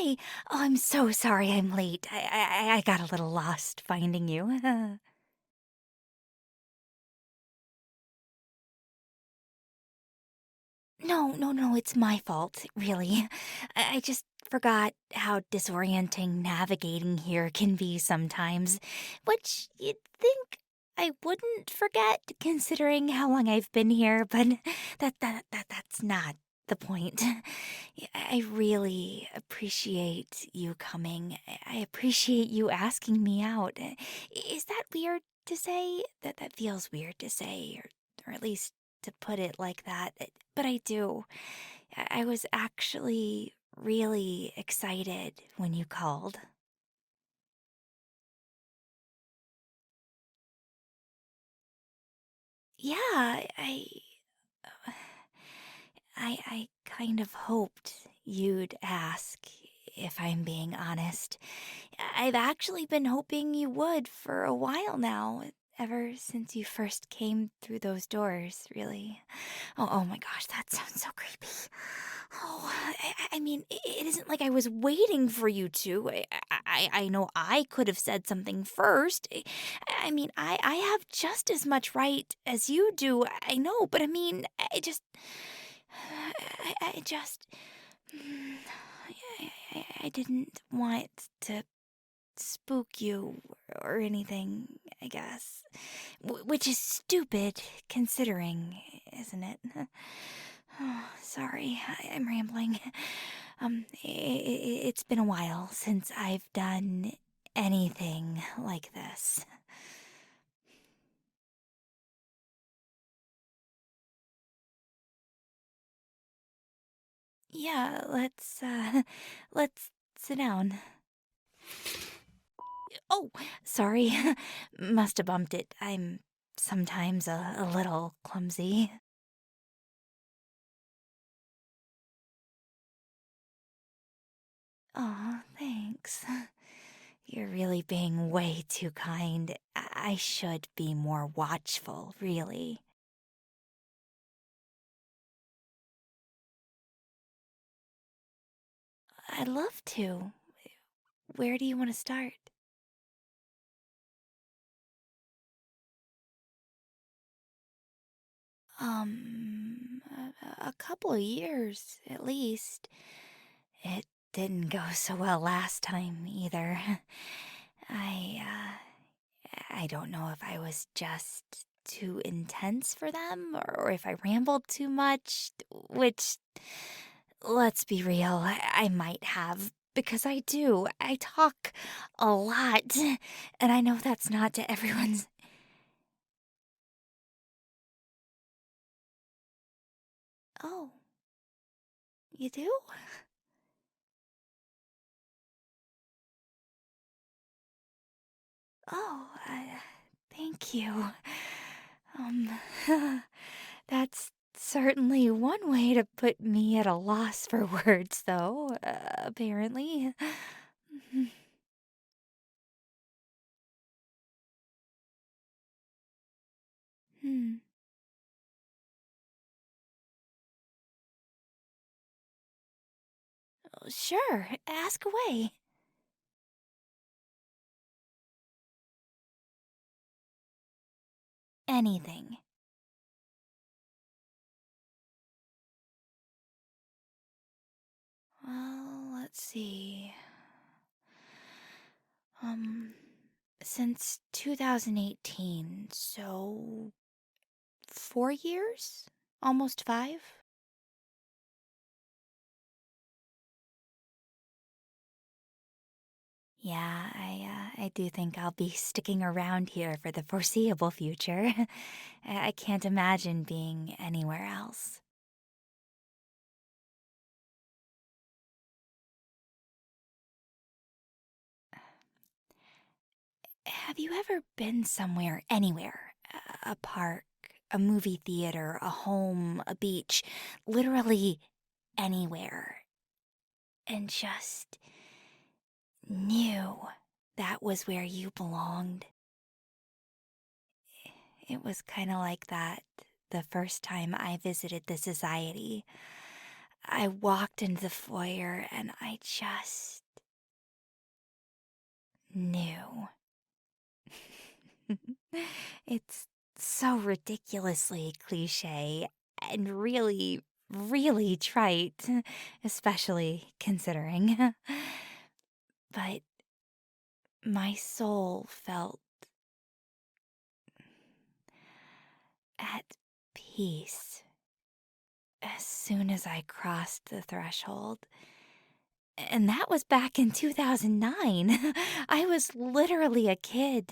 Hi. Oh, I'm so sorry I'm late. I got a little lost finding you. No, it's my fault, really. I just forgot how disorienting navigating here can be sometimes, which you'd think I wouldn't forget considering how long I've been here, but that's not the point. I really appreciate you coming. I appreciate you asking me out. Is that weird to say? That feels weird to say, or at least to put it like that, but I do. I was actually really excited when you called. Yeah, I kind of hoped you'd ask, if I'm being honest. I've actually been hoping you would for a while now, ever since you first came through those doors, really. Oh my gosh, that sounds so creepy. Oh, I mean, it isn't like I was waiting for you to. I know I could have said something first. I mean, I have just as much right as you do. I know, but I mean, I just, mm, I didn't want to spook you or anything, I guess. Which is stupid, considering, isn't it? Oh, sorry, I'm rambling. It's been a while since I've done anything like this. Yeah, let's sit down. Oh, sorry. Must have bumped it. I'm sometimes a little clumsy. Aw, thanks. You're really being way too kind. I should be more watchful, really. I'd love to. Where do you want to start? A couple of years, at least. It didn't go so well last time either. I, I don't know if I was just too intense for them or if I rambled too much, which, let's be real, I might have. Because I do. I talk a lot. And I know that's not to everyone's. Oh, you do? Oh, thank you. Um, that's certainly one way to put me at a loss for words, though, apparently. Hmm. Sure, ask away. Anything. Well, let's see. Um, since 2018, so 4 years? Almost five? Yeah, I do think I'll be sticking around here for the foreseeable future. I can't imagine being anywhere else. Have you ever been somewhere, anywhere? A park, a movie theater, a home, a beach, literally anywhere, and just knew that was where you belonged? It was kind of like that the first time I visited the society. I walked into the foyer and I just knew. It's so ridiculously cliche and really, really trite, especially considering. But my soul felt at peace as soon as I crossed the threshold. And that was back in 2009. I was literally a kid.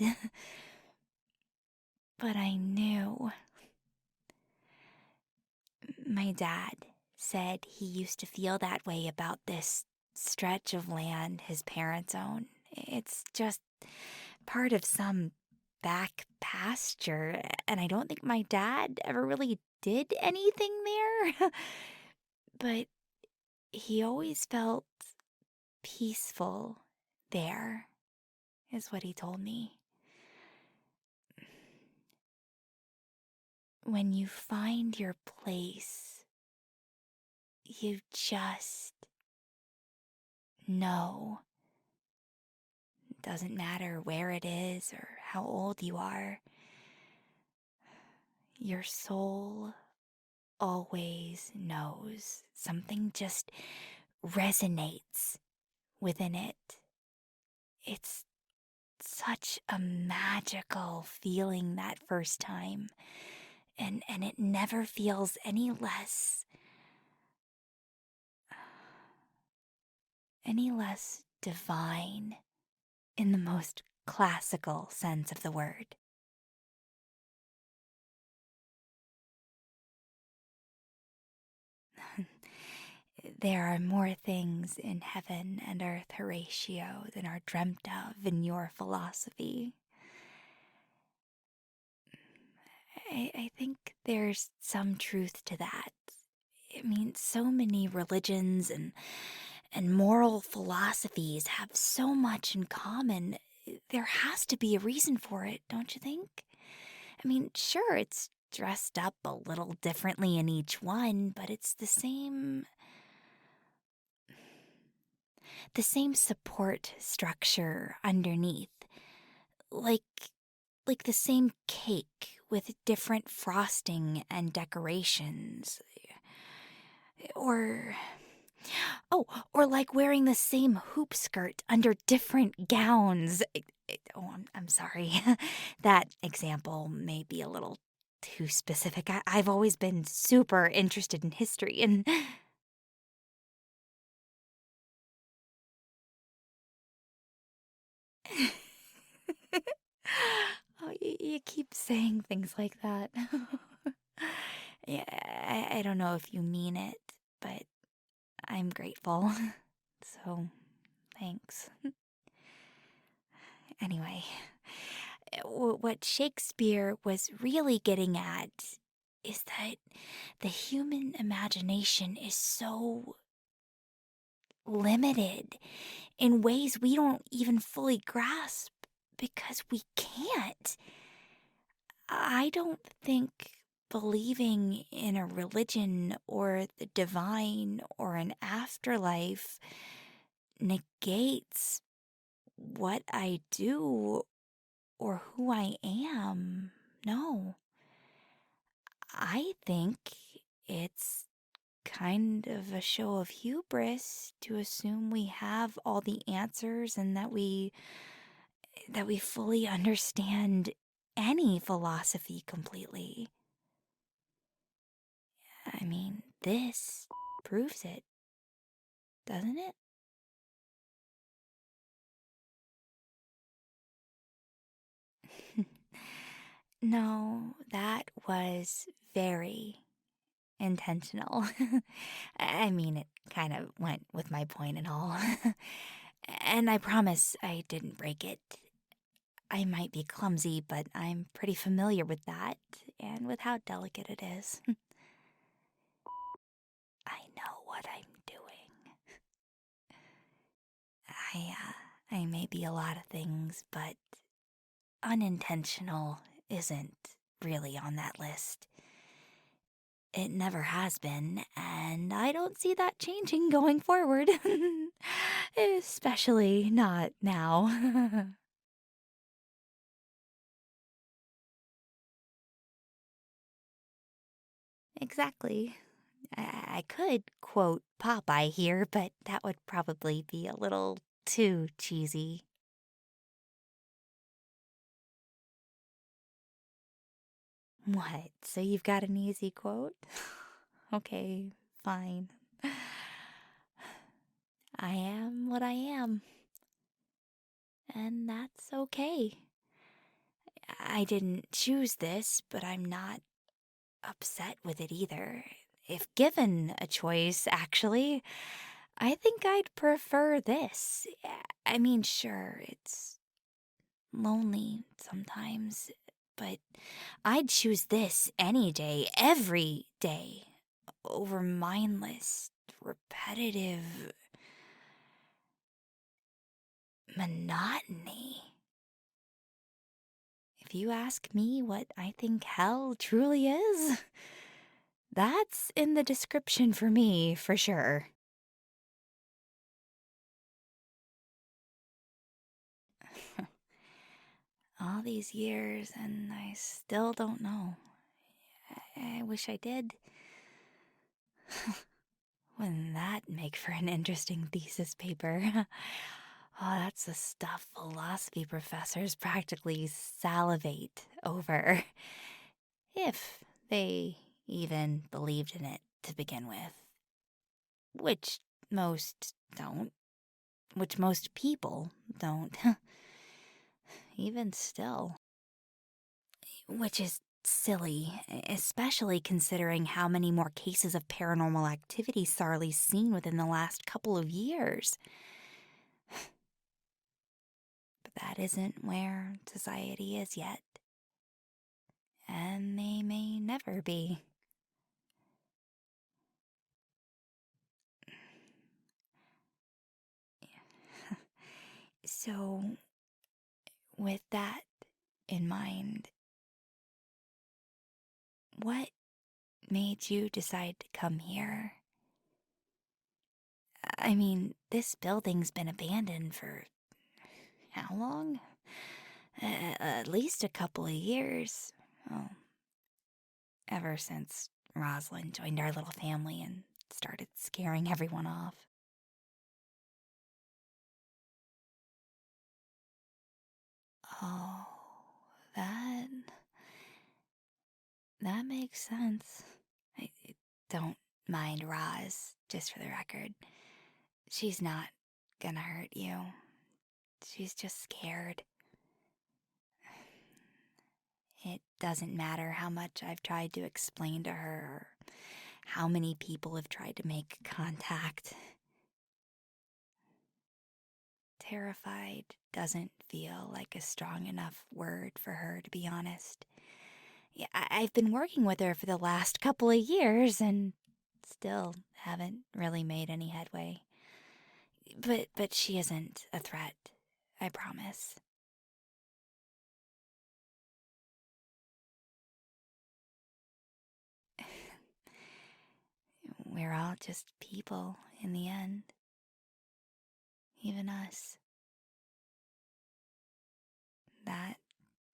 But I knew. My dad said he used to feel that way about this stretch of land his parents own. It's just part of some back pasture, and I don't think my dad ever really did anything there. But he always felt peaceful there, is what he told me. When you find your place, you just know. Doesn't matter where it is or how old you are. Your soul always knows. Something just resonates within it. It's such a magical feeling that first time. And it never feels any less divine in the most classical sense of the word. There are more things in heaven and earth, Horatio, than are dreamt of in your philosophy. I think there's some truth to that. I mean, so many religions and moral philosophies have so much in common. There has to be a reason for it, don't you think? I mean, sure, it's dressed up a little differently in each one, but it's the same support structure underneath. Like like the same cake with different frosting and decorations. Or or like wearing the same hoop skirt under different gowns. I'm sorry. That example may be a little too specific. I've always been super interested in history and oh, you keep saying things like that. Yeah, I don't know if you mean it, but I'm grateful. So, thanks. Anyway, what Shakespeare was really getting at is that the human imagination is so limited in ways we don't even fully grasp because we can't. I don't think believing in a religion or the divine or an afterlife negates what I do or who I am. No. I think it's kind of a show of hubris to assume we have all the answers and that we fully understand any philosophy completely. I mean, this proves it, doesn't it? No, that was very intentional. I mean, it kind of went with my point and all. And I promise I didn't break it. I might be clumsy, but I'm pretty familiar with that and with how delicate it is. I know what I'm doing. I may be a lot of things, but unintentional isn't really on that list. It never has been, and I don't see that changing going forward. Especially not now. Exactly. I could quote Popeye here, but that would probably be a little too cheesy. What? So you've got an easy quote? Okay, fine. I am what I am, and that's okay. I didn't choose this, but I'm not upset with it either. If given a choice, actually, I think I'd prefer this. I mean, sure, it's lonely sometimes, but I'd choose this any day, every day, over mindless, repetitive monotony. If you ask me what I think hell truly is, that's in the description for me, for sure. All these years, and I still don't know. I wish I did. Wouldn't that make for an interesting thesis paper? Oh, that's the stuff philosophy professors practically salivate over. If they even believed in it to begin with. Which most don't. Which most people don't. Even still. Which is silly, especially considering how many more cases of paranormal activity Sarli's seen within the last couple of years. But that isn't where society is yet. And they may never be. So, with that in mind, what made you decide to come here? I mean, this building's been abandoned for how long? At least a couple of years. Oh, ever since Rosalind joined our little family and started scaring everyone off. Oh, that that makes sense. I don't mind Roz, just for the record. She's not gonna hurt you. She's just scared. It doesn't matter how much I've tried to explain to her or how many people have tried to make contact. Terrified doesn't feel like a strong enough word for her, to be honest. Yeah, I've been working with her for the last couple of years and still haven't really made any headway. But she isn't a threat, I promise. We're all just people in the end. Even us. That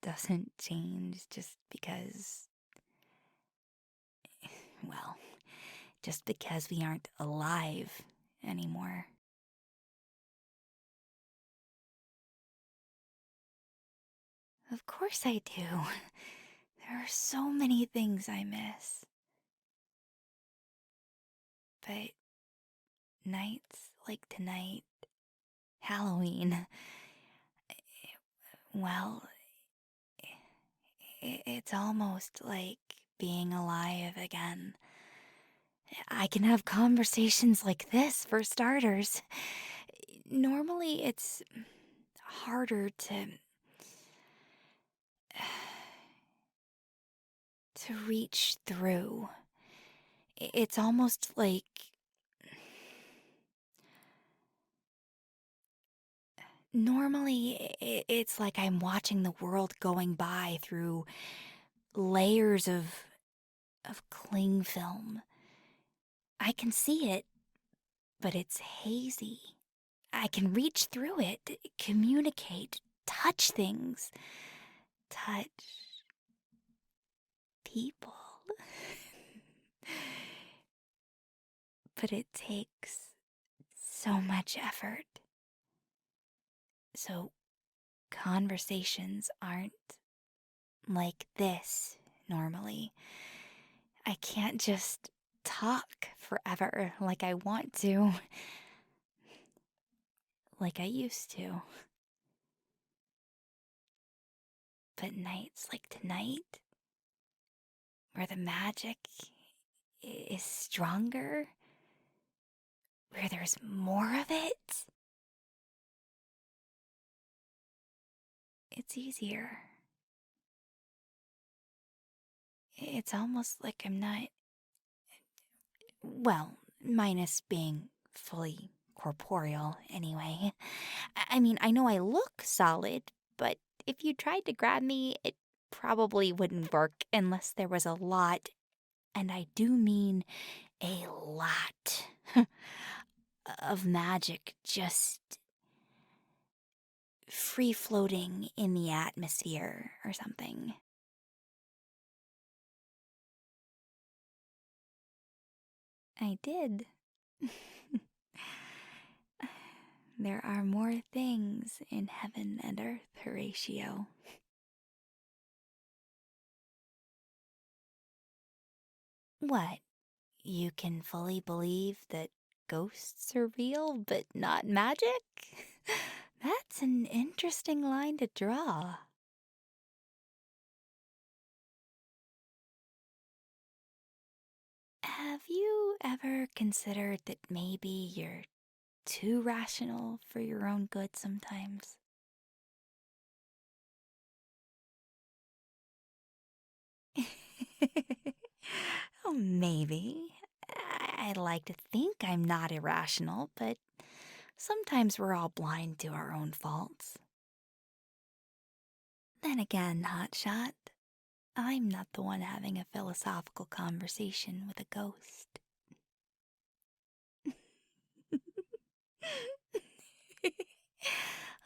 doesn't change just because, well, just because we aren't alive anymore. Of course I do. There are so many things I miss. But nights like tonight, Halloween, well, it's almost like being alive again. I can have conversations like this, for starters. Normally, it's harder to reach through. It's almost like normally it's like I'm watching the world going by through layers of cling film. I can see it, but it's hazy. I can reach through it, communicate, touch things, touch people. But it takes so much effort. So conversations aren't like this normally. I can't just talk forever like I want to, like I used to. But nights like tonight, where the magic is stronger, where there's more of it, it's easier. It's almost like I'm not, well, minus being fully corporeal anyway. I mean, I know I look solid, but if you tried to grab me, it probably wouldn't work unless there was a lot, and I do mean a lot, of magic just free floating in the atmosphere or something. I did. There are more things in heaven and earth, Horatio. What? You can fully believe that ghosts are real but not magic? That's an interesting line to draw. Have you ever considered that maybe you're too rational for your own good sometimes? Oh, maybe. I'd like to think I'm not irrational, but sometimes we're all blind to our own faults. Then again, Hotshot, I'm not the one having a philosophical conversation with a ghost.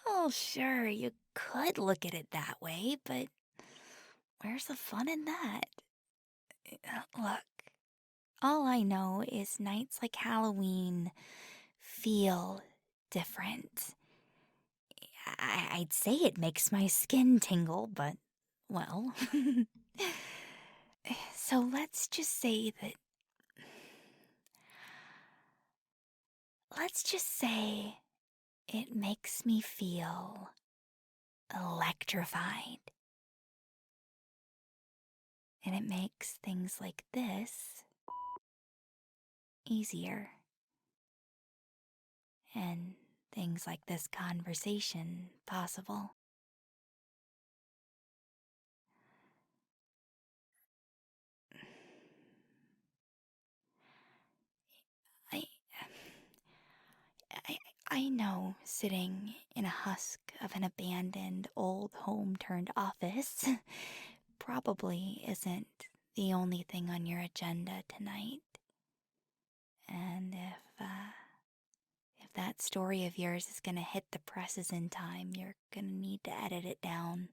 Oh, sure, you could look at it that way, but where's the fun in that? Look, all I know is nights like Halloween feel different. I'd say it makes my skin tingle, but, well. So let's just say that. Let's just say it makes me feel electrified. And it makes things like this easier. And things like this conversation possible. I, I, I know sitting in a husk of an abandoned old home turned office probably isn't the only thing on your agenda tonight. And if that story of yours is gonna hit the presses in time, you're gonna need to edit it down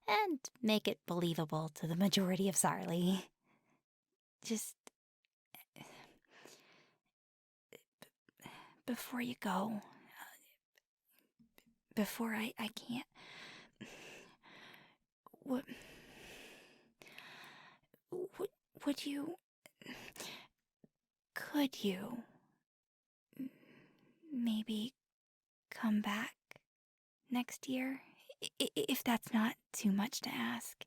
and make it believable to the majority of Sarley. Just before you go, before I can't. Would, would, would you. Could you maybe come back next year? If that's not too much to ask.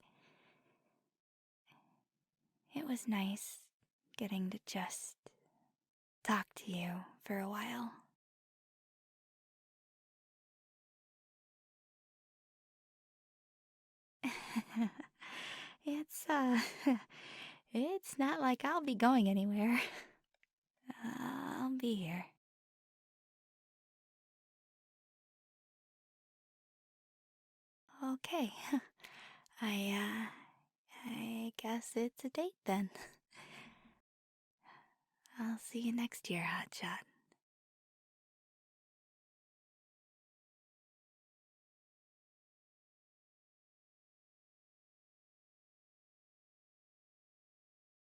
It was nice getting to just talk to you for a while. it's, uh, it's not like I'll be going anywhere. I'll be here. Okay. I guess it's a date then. I'll see you next year, Hotshot.